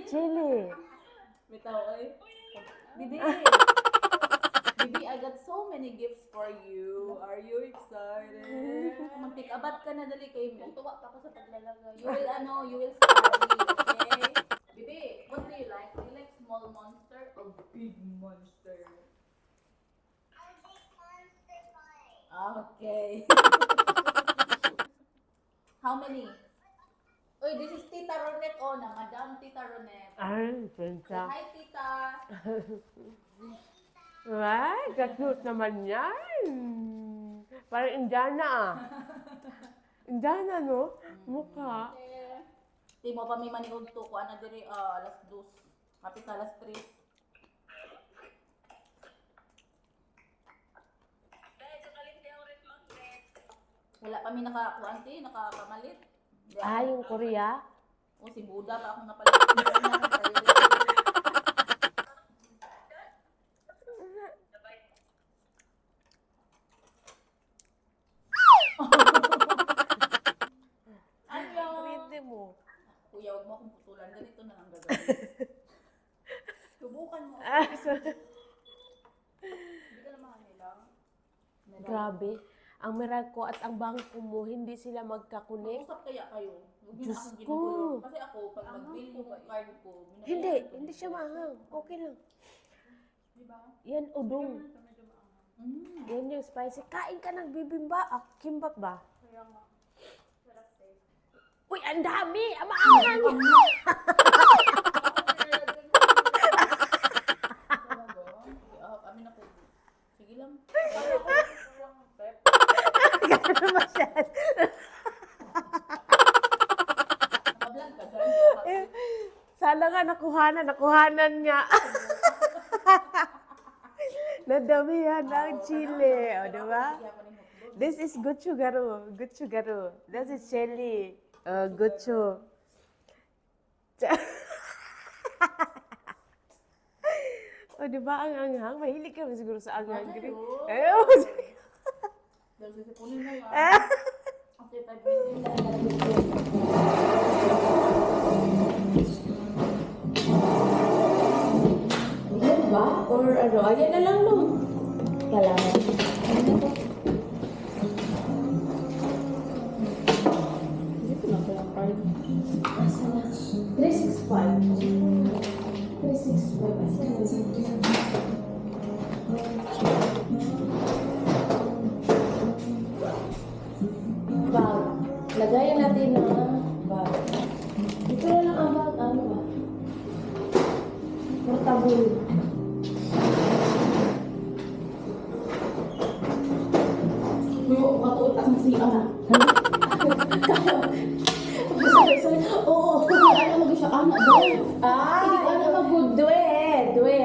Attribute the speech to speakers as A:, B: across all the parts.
A: chili.
B: Bitaw, eh. Bibi! Bibi, I got so many gifts for you. Are you excited? Mantik-abat ka na dali kay me. Tuwa pa ako sa paglalagay. You will study, okay? Bibi, what do you like? Do you like small monster or big monster? Okay. How many? Uy, this is Tita Ronette, oh, na Madam Tita Ronette.
A: Ay, pensa.
B: Hi, Tita.
A: Ay, ka-cute naman yan. Parang Indiana ah. Indiana, no? Mukha.
B: Di mo pa may maniog to ko, ana diri, alas 2. Kapit na alas 3. Wala pa mi nakakamalit.
A: Ah, yung Korea?
B: O, si Buddha pa akong napalit.
A: Pwede mo.
B: Kuya, huwag mo akong putulan. Ganito na lang gagawin. Subukan mo. Hindi ka naman nilang.
A: Grabe. Ang Meralco at ang bangko mo, hindi sila magkakunik.
B: Mag-usap kaya kayo. Huwag niyo na
A: Diyos
B: akong
A: ko.
B: ginugulo. Kasi ako, pag mag-bill ko, card ko.
A: Hindi siya maanghang. Okay lang.
B: Diba?
A: Yan, udong. Yan yung spicy. Kain ka ng bibimba. Ah, kimbap ba?
B: Kaya nga. Sarap taste.
A: Uy, ang dami! Ang maanghang!
B: Kami na po. Sige lang.
A: Gano'n masyad.
B: Nakablog ka dyan.
A: Sana nga nakuhanan nga. Nadamihan ng chili. O, diba? This is gochujang. Gochujang. This is chili. Gochu. O, diba ang anghang? Mahilig kami siguro sa anghang. Ayaw.
B: Dahil sisipunin na yan. After 5 minutes.
A: Yan ba? Or ano? Ayan na lang, no? Kailangan.
B: Dito lang ko yung card.
A: Asa na? 365. 365. Asa na? Bag. Lagayan natin na bag. Ito na lang ang bag. Ano ba? Portable.
B: Uy, katuot at masiya na.
A: Oo.
B: Ano mag-isya anak daw?
A: Hindi ko alam mag-dwe. Dwe.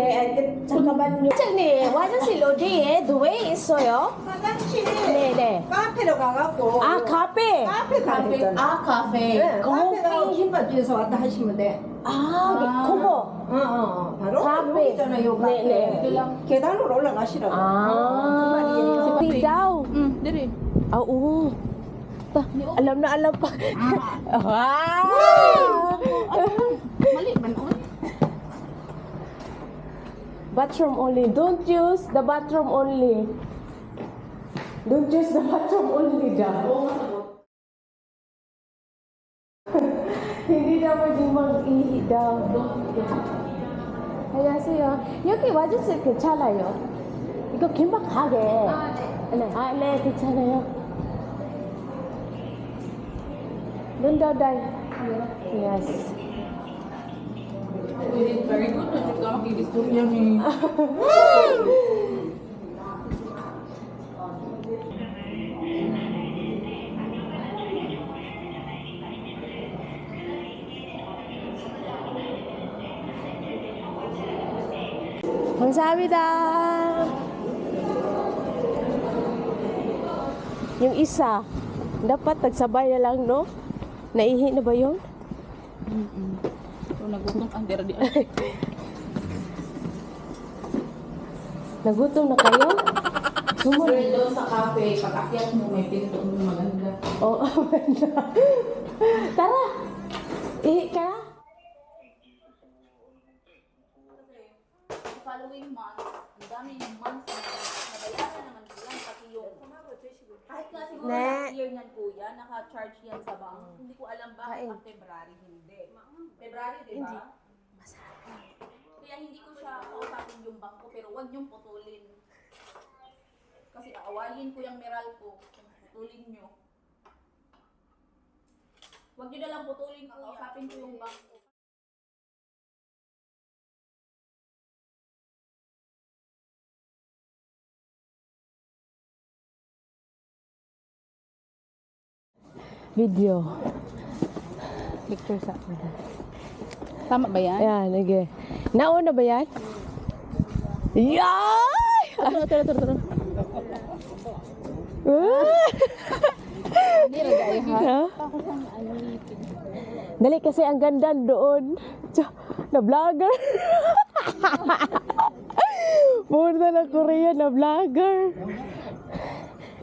A: 잠깐만요. 선생님, 화장실로디에 누에 있어요?
C: 화장실에
A: 네네.
C: 카페로 가갖고
A: 아, 카페.
C: 카페 가니까
B: 카페.
C: 네, 카페 가고 김밥 주에서 왔다 하시면 돼.
A: 아, 고모.
C: 바로
A: 카페.
C: 여기잖아요.
A: 네,
C: 카페. 계단으로 올라가시라고.
A: Ah,
C: 그 말이.
A: daw.
B: Diri.
A: Ah, oo. Alam na alam pa. Wow!
B: Mali man on.
A: Bathroom only. Don't use the bathroom only. Don't use the bathroom only daw.
B: Oo nga sagot.
A: Hindi daw maging mag-ihi daw. 안녕하세요. 여기 와주세요. 괜찮아요? 이거 금방 가게. 아, 네, 괜찮아요. Doon daw, Day. Yes.
B: Very good. Kasi ka makikistorya ni.
A: 감사합니다. Yung isa, dapat nagsabay na lang, no? Naihi na ba yun?
B: So, nagutom ang dira di.
A: Nagutom na kayo?
B: Girl, doon sa cafe, pag akyat mo, may pinto mo maganda.
A: Oo, maganda. Tara! Ihi ka?
B: months. Ang dami yung months na nabayaran naman ko yan. Pati yung, kahit nga siguro
A: Ne.
B: last year niyan kuya, naka-charge yan sa bank. Hindi ko alam bakit ang February hindi. February, di ba? Kaya hindi ko siya kausapin yung bank ko, pero wag niyong putulin. Kasi aawayin ko yung Meralco. Putulin niyo. Wag niyo na lang putulin ko, kausapin ko yung bank ko.
A: Video.
B: Picture sa akin. Tama ba yan?
A: Ayan, okay. Nauna ba yan? Yay!
B: Turo. Hindi lagay ha.
A: Ha?
B: Ako sa ano
A: Dali kasi ang ganda doon. Na vlogger. Muna na Korea na vlogger.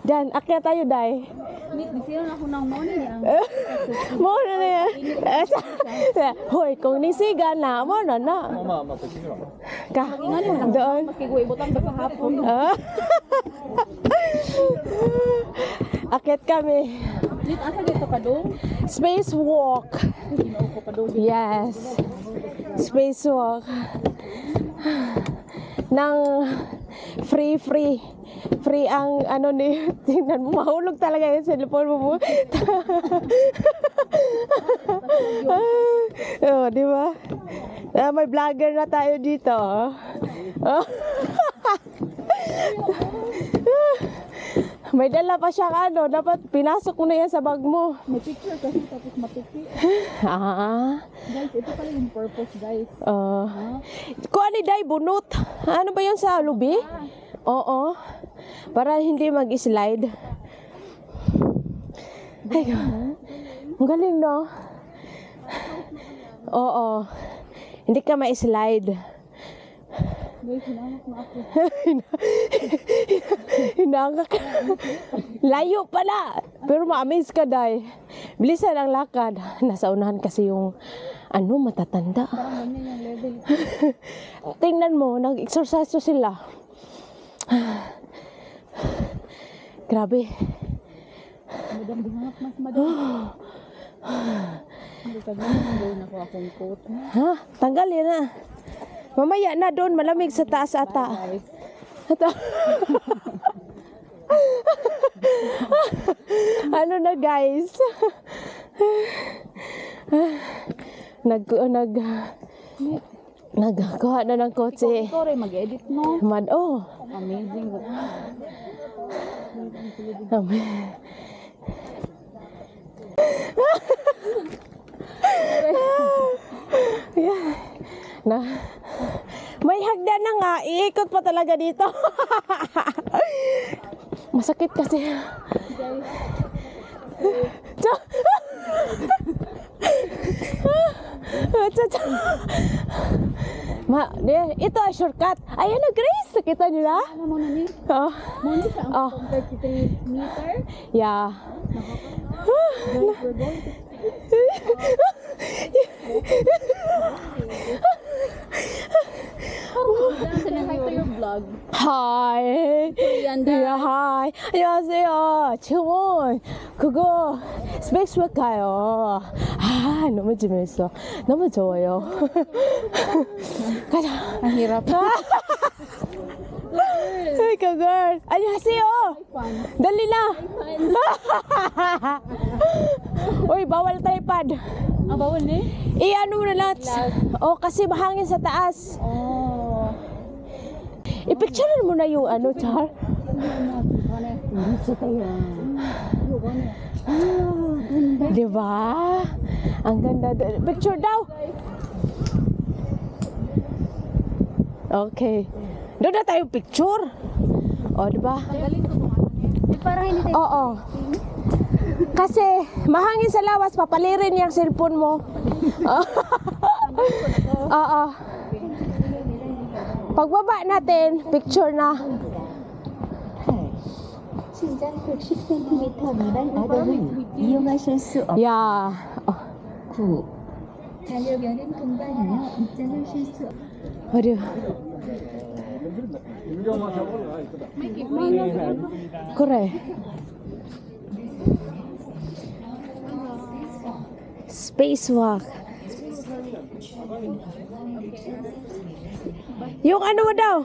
A: Dan, akyat tayo, Day.
B: Bisiyan ako ng morning ang
A: Muna na yan. Hoy, kung nisiga na, muna na. Ka, doon.
B: kiguy butang sa hapon.
A: Ah. Akyat kami.
B: Dito asa dito ka do?
A: Spacewalk.
B: Ginoo pa do.
A: Yes. Spacewalk. Nang free ang ano ni tingnan mo mahulog talaga yung cellphone mo. Oh, di ba? May vlogger na tayo dito. Oh. May dala pa siyang ano, dapat pinasok mo na yan sa bag mo.
B: May picture kasi tapos matiki.
A: Ah.
B: Guys, ito pala yung purpose, guys.
A: Kung ano day, bunot. Ano ba yun sa lubi? Oo. Para hindi mag-slide. Ay, ang galing, no? Oo. Hindi ka ma-slide.
B: Guys, hinahanap na ako.
A: Hinanga ka. Layo pala. Pero ma-amaze ka, day. Bilisan ang lakad. Nasa unahan kasi yung ano, matatanda.
B: Parang ganyan yung level.
A: Tingnan mo, nag-exercise sila. Grabe.
B: Madam, dihanap mas madam. Hindi ka ganyan, gawin ako akong coat.
A: Ha? Tanggalin na. Mamaya na doon, malamig sa taas ata. Ito. Ano na guys? Nagkuha na ng kotse.
B: Ikaw rin mag-edit, no?
A: Oh.
B: Amazing.
A: Yeah. Na. May hagdan na nga, iikot pa talaga dito. Masakit kasi. Ito ay shortcut. Ayan na, Grace. Nakita niyo na?
B: Ano mo na ni?
A: Oh.
B: Muna siya
A: Oh.
B: ang 33 meter.
A: Yeah.
B: Guys, we're going to Hi to your vlog.
A: Hi.
B: Korean
A: Yeah, hi. 안녕하세요. 지금은 그거 스페이스워크 가요. 아, 너무 재밌어. 너무 좋아요. 가자.
B: Ang hirap.
A: Hey, girl. 안녕하세요.
B: Fun.
A: Dali na. Uy, bawal tripod.
B: Ah, bawal ni?
A: Ano na lang. Oh, kasi mahangin sa taas.
B: Oh.
A: I-picture mo na yung ano, Char. Di ba? Ang ganda. Picture daw. Okay. Doon na tayo picture. O, di ba?
B: Parang hindi tayo.
A: Oo. Kasi mahangin sa lawas, papalirin yung cellphone mo. Oo. Pagbaba natin, picture na.
D: 신장 110cm 미만 아동은 이용하실 수 없고
A: Yeah.
D: 9. 반려견은 동반하여 입장하실 수
A: 어려. Correct. Spacewalk. Yung ano mo daw?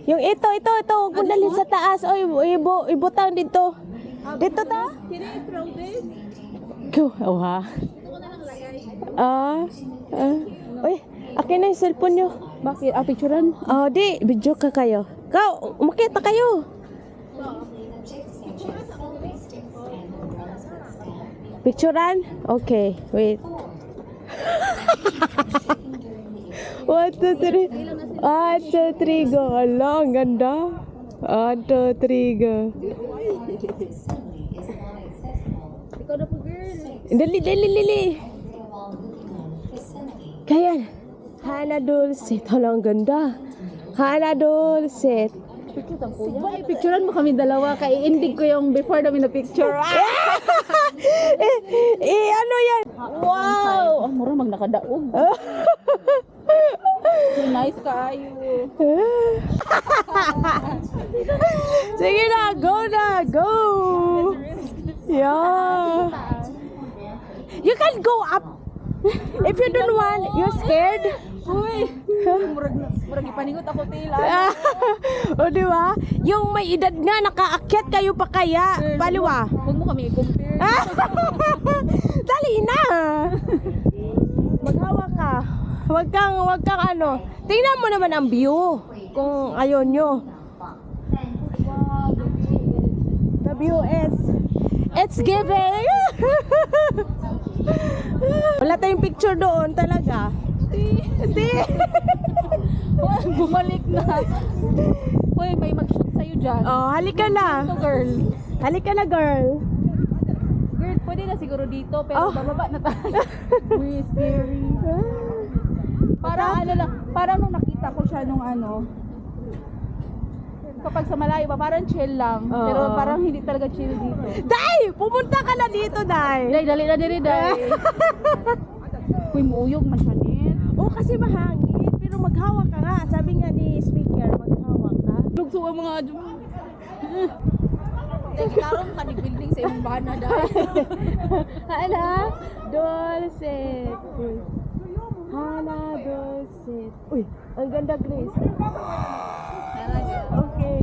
A: Yung ito. Huwag mo dalhin sa taas. O, ibutang dito. Dito ta?
B: Can I throw this?
A: Oh, ha? Uy, akin na yung cellphone nyo.
B: Bakit? Picturean?
A: Di, video ka kayo. Umakita kayo. Picturean? Okay, wait. 1, 2, 3. 1, 2, 3, go. Ala, ang ganda. 1, 2, 3, go.
B: Ikaw na po, girl.
A: Dali. Kaya. Hana Dulcet. Hala, ang ganda. Hana Dulcet.
B: Picturean mo kami dalawa. Kaya-indig ko yung before namin na picture.
A: Ano yan? Wow!
B: Mura magnakadaog. So nice kayo.
A: Sige na, go! Yeah. You can go up. If you don't want, you're scared.
B: Uy! Murag ipaningot ako tila.
A: O, di ba? Yung may edad nga, nakaakyat kayo pa kaya. Paliwa.
B: Huwag mo kami i-compare.
A: Dali na. Maghawa ka. Wag kang ano. Tingnan mo naman ang view. Kung ayaw nyo. The view is, it's giving. Wala tayong picture doon talaga. Hindi.
B: Bumalik na. Uy, may mag-shoot sa'yo dyan.
A: Halika na.
B: Ito, girl.
A: Halika na, girl.
B: Girl, pwede na siguro dito, pero bababa na tayo. Uy, scary. Parang ano lang, parang nung nakita ko siya nung ano, kapag sa malayo ba, parang chill lang. Pero parang hindi talaga chill dito.
A: Day! Pumunta ka na dito, Day.
B: Day, dali na diri, Day. Uy, muuyog man siya, Net.
A: Kasi mahangin. Pero maghawak ka nga. Sabi nga ni speaker, maghawak ka.
B: Lugso ang mga Day, karon ka ni-building sa imong bana, Day.
A: Hala, Dulcet. Hala, Dulcet. Uy, ang ganda, Grace. Okay.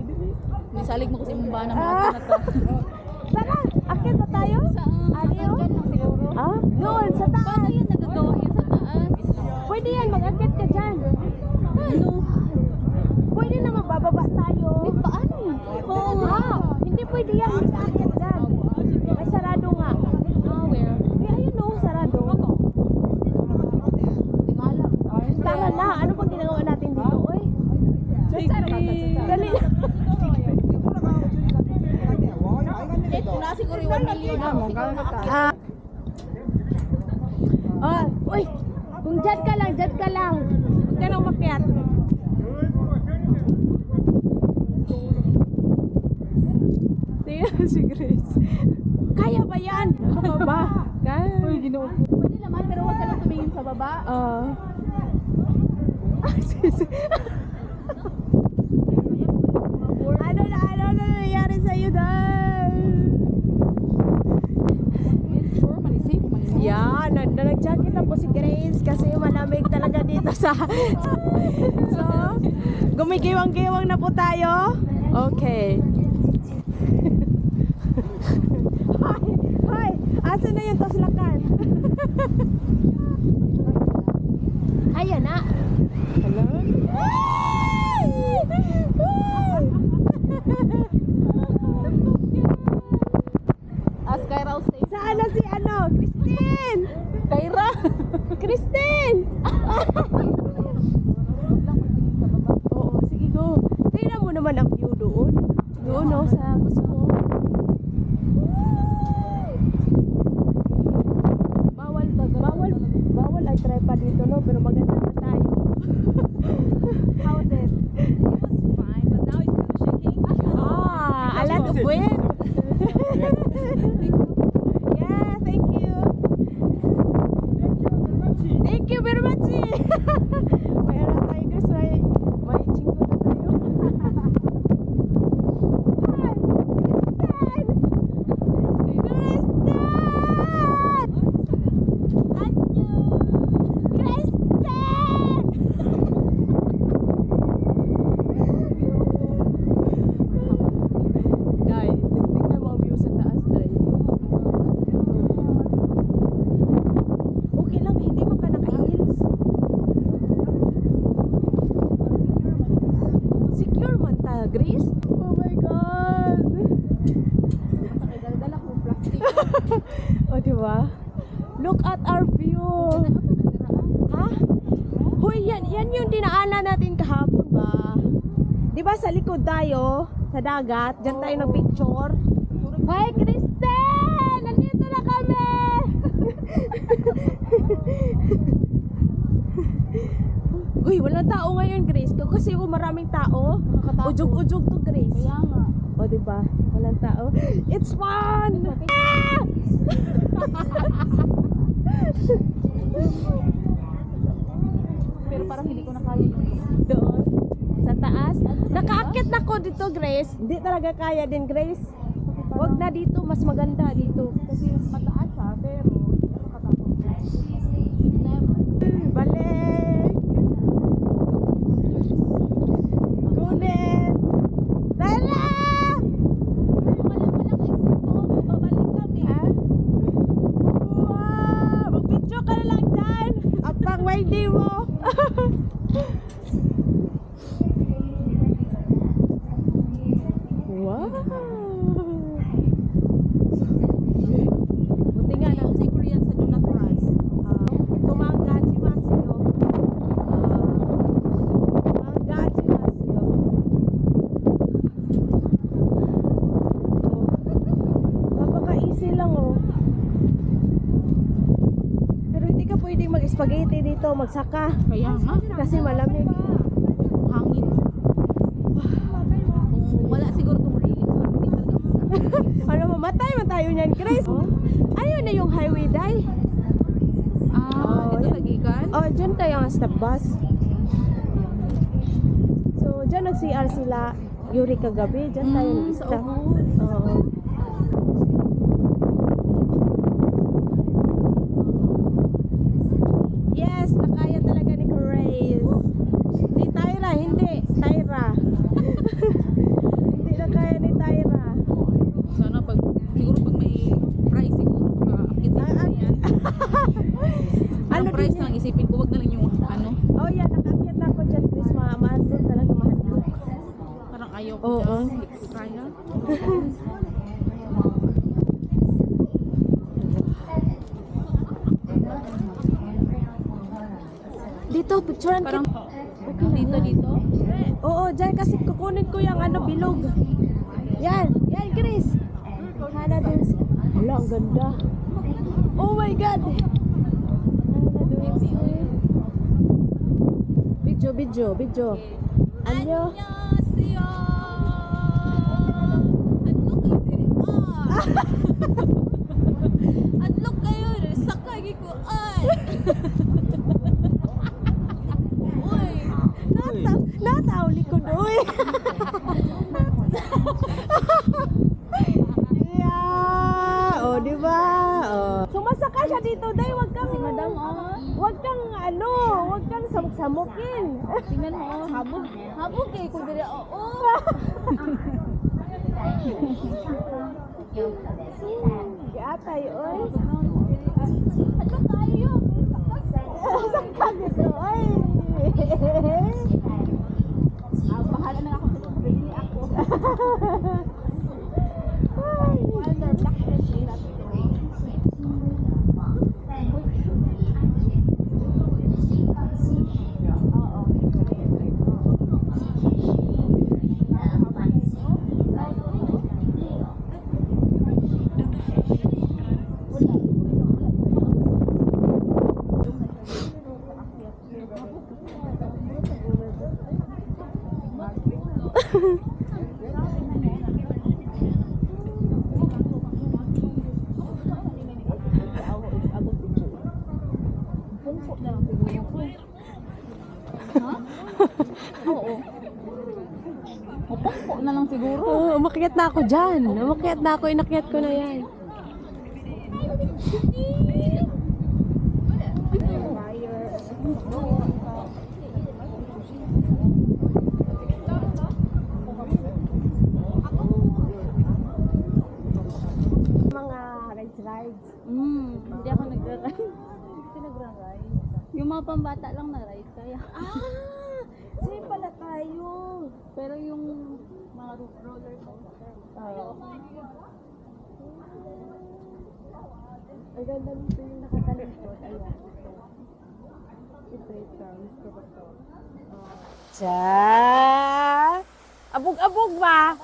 B: Misalig mo ko sa imong bana, mga na ta.
A: Tara, akit ba tayo? Aliyo? Doon, sa taas.
B: Paano yan nagagawa yun sa taas?
A: Pwede yan, mag-akit ka dyan.
B: Ano?
A: Pwede na magbababa tayo.
B: Paano yan?
A: Hindi pwede yan, mag-akit dyan. May sarado nga.
B: Where?
A: Ayun no, sarado.
B: Tingala.
A: Tara na, ano pang ginagawa natin dito, oy? Dali.
B: Wala siguro yung 1 million na.
A: Uy, kung dyan ka lang. Huwag ka nang umakyat. Tingnan mo si Grace. Kaya ba yan? Ba? Kaya.
B: Uy, ginoo. Pwede naman, pero huwag ka lang tumingin sa baba.
A: Ano na nangyayari sa'yo, Dal?
B: Sure, manisip.
A: Yan, nag-jacket na po si Grace kasi malamig talaga dito sa... So, gumigiwang-giwang na po tayo. Okay. Hi! Asa na yung toslakan? Ayan na. Hello?
B: As Kyra stay.
A: Saan na si Christine?
B: Kyra!
A: Christine! Oo, sige go. Tingnan mo naman ang view doon. Doon, no, sa gusto mo. Bawal ay tripod dito, no? Pero maganda na tayo.
B: How was it? It was fine, but now it's kind of shaking.
A: A lot of wind. Yeah, thank you. Thank you very much. May ano tayo guys, may chinggo na tayo. Grace? Oh my God!
B: Dala ko plastic.
A: O, diba? Look at our view! Ha? Hoy, yan yung dinaanan natin kahapon ba? Diba sa likod tayo, sa dagat, dyan tayo nag-picture? Hi, Kristen! Nandito na kami! Uy, walang tao ngayon, Grace. Kasi kung maraming tao, ujog-ujog to, Grace.
B: Kaya nga.
A: O, diba? Walang tao. It's fun! Ah!
B: Pero parang hindi ko na kaya yung
A: Doon, sa taas. Nakaakyat na ko dito, Grace. Hindi talaga kaya din, Grace. Huwag na dito, mas maganda dito.
B: kasi mataas ha, pero katakot.
A: Balik! Kunin! Tara!
B: Walang exit doon, babalik kami.
A: Ha? Wow! Mag-picture ka na lang dyan! Ang pang-windy mo! Wow! Buti nga na.
B: Si Korean sa Donut Rice.
A: Tumanggajimasu yo. Tumanggajimasu yo. Napaka-easy lang oh. Pero hindi ka pwedeng mag-spaghetti dito, magsaka.
B: Kaya nga.
A: Kasi malamig.
B: Hangin. Kung wala siguro itong railings, parang hindi talaga.
A: Ano, mamatay man tayo niyan, Chris. Ayun na yung highway, day.
B: Ito nagikan?
A: Oh, dyan tayo ang stop bus. So, dyan nag-CR sila. Yuri kagabi, dyan tayo nag-stop. Oo. Yes, nakaya talaga ni Grace. Ni Tyra, hindi. Tyra. Hindi na kaya ni Tyra.
B: Sana siguro pag may price siguro akit na yan.
A: Ano
B: Ang price
A: din
B: lang isipin ko, wag na lang yung ano.
A: Oh, yan. Nakakit na ako dyan, Chris. Mahal talaga, mahal.
B: Parang ayaw ko
A: Oo.
B: dyan. Hindi ko kaya.
A: Dito, picturean
B: Parang
A: kita.
B: dito.
A: Oo, dyan kasi kukunin ko yung ano, bilog. Yan, yan, Chris. Hana dun. Hala, ang ganda. Oh my God. Hana dun. Video. Anyo.
B: Adlok kayo, sakay ko ay. Uy,
A: Nataw likod, uy. Yeah. Oh, di ba? Oh. Sumasaka siya dito, day. Wag kang
B: madam,
A: Wag kang wag kang samok-samokin.
B: tingnan mo, habog kay ko dire. Oo.
A: Atay, oy.
B: Adlok kayo.
A: Sakag ito, oy.
B: Bahala na ako sa bili ako. Under black shirt. Oo. Mapangko na lang siguro.
A: Oh, umakyat na ako dyan. Umakyat na ako, inakyat ko na yan. Mga rides.
B: Hindi ako nagra-ride. Hindi nagra-ride. Yung mga pambata lang na ride kaya.
A: Safe pala tayo.
B: Pero yung mga roller coaster, ayaw ko.
A: Ang ganda nito yung nakatalikod. Ayan. Ito. Gusto ko to. Cha! Abog-abog ba?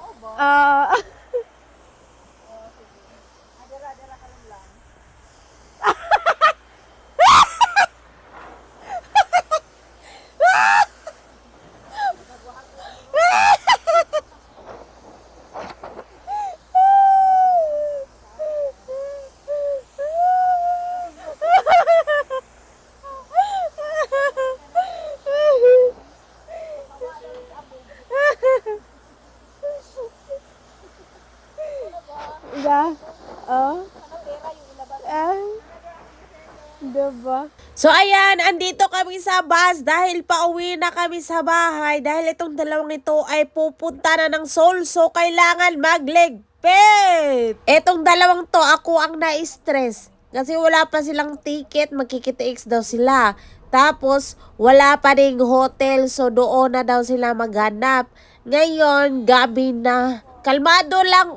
A: Diba? So ayan, andito kami sa bus dahil pauwi na kami sa bahay dahil itong dalawang ito ay pupunta na ng Seoul, so kailangan magligpit. Itong dalawang to, ako ang na-stress kasi wala pa silang ticket, magkikita-ex daw sila. Tapos wala pa ding hotel, so doon na daw sila maghanap. Ngayon, gabi na. Kalmado lang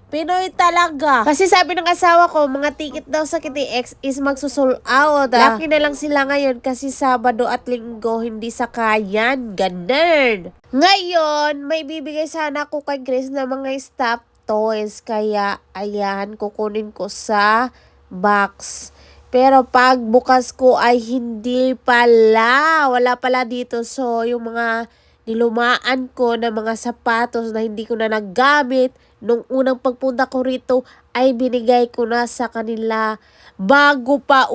A: Pinoy talaga. Kasi sabi ng asawa ko, mga ticket daw sa KTX is magsusold out. Lucky na lang sila ngayon kasi Sabado at Linggo hindi sakayan. Ganun. Ngayon, may bibigay sana ako kay Grace na mga stuffed toys. Kaya, ayan, kukunin ko sa box. Pero pag bukas ko ay hindi pala. Wala pala dito. So, yung mga nilumaan ko na mga sapatos na hindi ko na naggamit nung unang pagpunta ko rito ay binigay ko na sa kanila bago pa.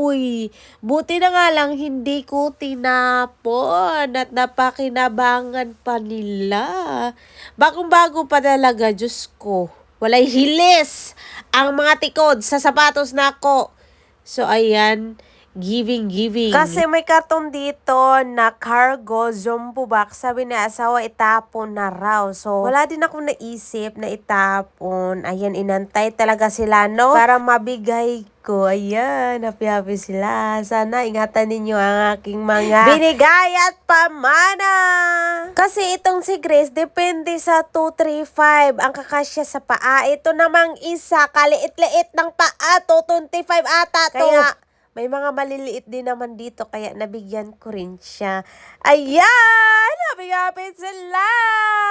A: Buti na nga lang hindi ko tinapon at napakinabangan pa nila. Bagong-bago pa talaga, Diyos ko. Walay hilis ang mga tikod sa sapatos na ako. So, ayan. Giving. Kasi may karton dito na cargo jumbo box. Sabi ni asawa, itapon na raw. So, wala din ako naisip na itapon. Ayan, inantay talaga sila, no? Para mabigay ko. Ayan, happy sila. Sana ingatan ninyo ang aking mga binigay at pamana. Kasi itong si Grace, depende sa 235 ang kakasya sa paa. Ito namang isa, kaliit-liit ng paa. 225 ata to. Kaya, may mga maliliit din naman dito, kaya nabigyan ko rin siya. Ayan! Happy sila!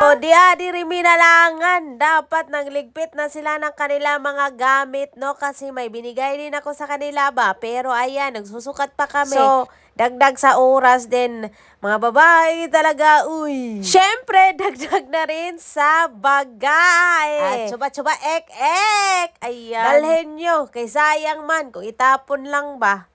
A: O, di rin minalangan. Dapat nagligpit na sila ng kanila mga gamit, no? Kasi may binigay din ako sa kanila ba? Pero ayan, nagsusukat pa kami. So, dagdag sa oras din. Mga babae talaga, Siyempre, dagdag na rin sa bagay. At chuba-chuba, ek. Ayan. Dalhin nyo, kay sayang man, kung itapon lang ba.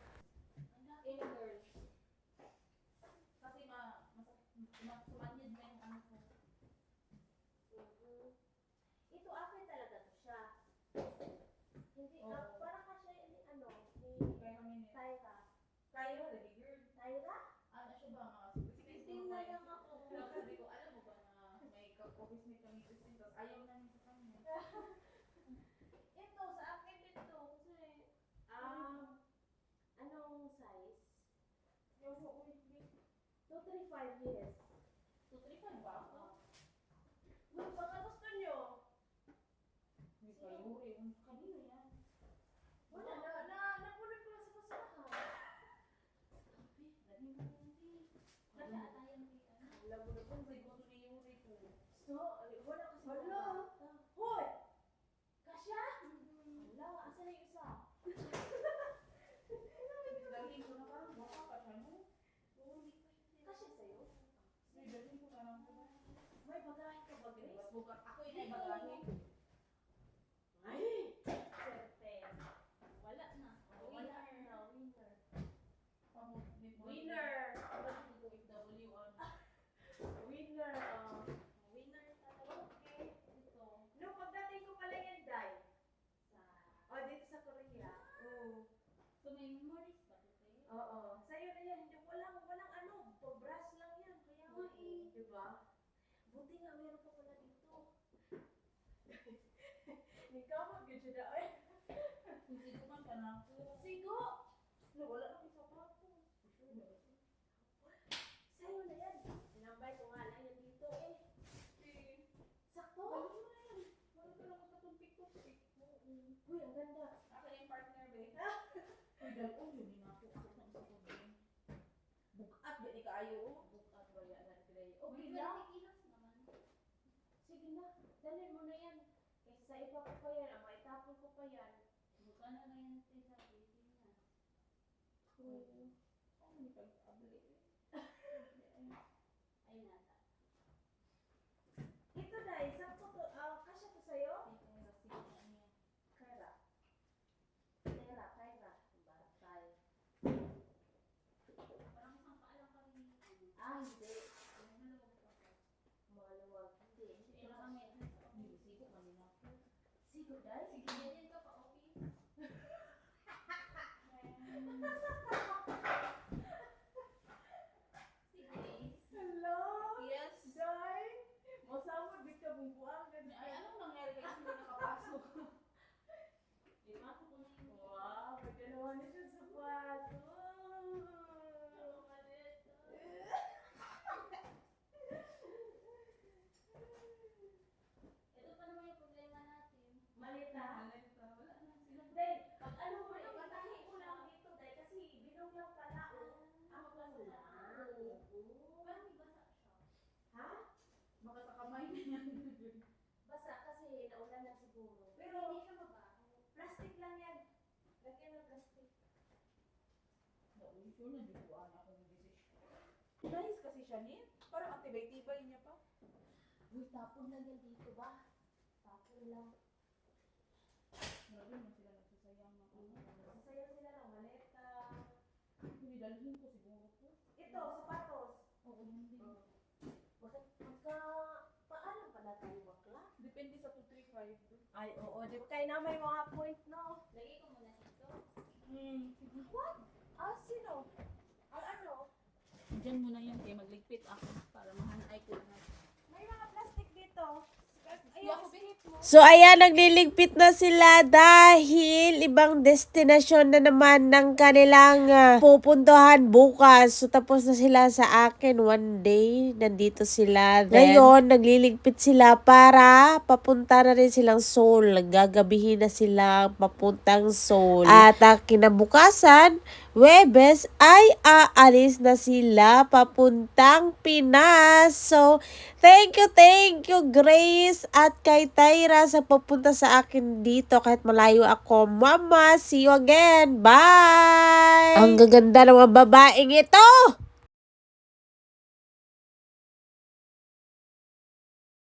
A: Ito akin talaga to siya. Hindi, parang kasi ni Tyra. Tyra?
B: Ano siya ba mga
A: Tingnan na lang ako.
B: Sabi ko, alam mo ba na may office mate kami Christine, tapos ayaw na niya sa kanya.
A: Ito, sa akin ito. Kasi, anong size? 235, yes.
B: 235 ba ako?
A: Baka gusto nyo?
B: Hindi pa yuri. Kanino yan?
A: Wala, napunin ko lang sa basahan.
B: Nag-aatayan ni
A: Alam mo na kung
B: siguro ni Yuri ko.
A: So, wala kasi. Wala! Hoy! Kasya? Wala, asa na yung isa?
B: Dalhin ko na parang baka ka siya, no?
A: Kasya sa'yo?
B: Dalhin ko parang
A: May bagahin ka ba, Grace?
B: bukas. Ako yung may bagahe.
A: Ay! Swerte.
B: Wala na.
A: Wala na, winner.
B: Winner! Wala ko FW on.
A: Winner, winner talaga. Okay, ito. No, pagdating ko pala yan, Day. Dito sa Korea. Oo.
B: So may memories ba ito?
A: Oo. Sa'yo na yan. Hindi, walang pag-brush lang yan. Kaya nga diba? Buti nga, meron pa pala dito. Nagkamag yun siya na.
B: Sigo man ka na ako.
A: Sigo! No, wala na yung sapatos. Sa'yo na yan. Sinambay ko
B: dalon yun din ako. Bukat di kaayo. Bukat ba yan Gray? Okay lang.
E: Sige na, dalhin mo na yan. Kasi sa iba ko pa yan, ama, itapon ko pa yan. Buka na na yan sa Pilipinas.
B: Ano ni pag-abli?
E: Ay, nata.
A: Ito dahil, saan ko to, kasya to sa'yo?
E: Kaira. Kaira, Kaira. Baratay. Parang isang paalang kami. Hindi. Maluwag. Hindi. Ito lang kami.
B: Hindi sigo kanina.
E: Sigo, dahil. Sige, ganyan ka pa, office. Sige.
A: Hello?
B: Yes.
A: Day? Masama, di ka bungkuang.
B: Ay, anong nangyari kasi hindi nakapasok?
E: Ipasok ko na yun.
A: Wow, pagkalawa na siya sa kwarto.
E: Ito pa naman yung problema natin.
A: Malita.
B: Wala na sila.
A: Day, pag ano mo, ipatahi mo lang dito, Day, kasi binog lang pala. Ang wala.
E: Parang may basa siya.
A: Ha?
B: Baka sa kamay niya.
E: Basa kasi naulan na siguro.
A: Pero,
E: Hindi siya mabaho.
A: plastic lang yan. Lagyan ng plastic.
B: Sure na di ko ako ng decision. Nice kasi siya ni. Parang atibay-tibay niya pa.
E: Uy, tapon lang yan dito ba? Tapon lang.
B: Grabe mo sila nagsasayang ng ano.
A: Sasayaw sila ng maleta.
B: Hindi dalhin ko siguro po.
A: Ito, sapatos.
B: Oo, hindi.
E: Bakit paano pala tayo bakla?
B: Depende sa 235.
A: Ay, oo. Di ba kayo na may mga point, no?
E: Lagay ko muna dito.
A: What? Sino? Ano?
B: Diyan muna yan kaya magligpit ako para mahanay ko na.
A: May mga plastic dito.
B: Hindi ako binit mo.
A: So ayan, nagliligpit na sila dahil ibang destinasyon na naman ng kanilang pupuntahan bukas. So tapos na sila sa akin one day. Nandito sila. Ngayon, nagliligpit sila para papunta na rin silang Seoul. Gagabihin na sila papuntang Seoul. At kinabukasan, Webes ay aalis na sila papuntang Pinas. So, thank you Grace at kay Tyra sa papunta sa akin dito kahit malayo ako. Mama, see you again. Bye! Ang gaganda ng mga babaeng ito!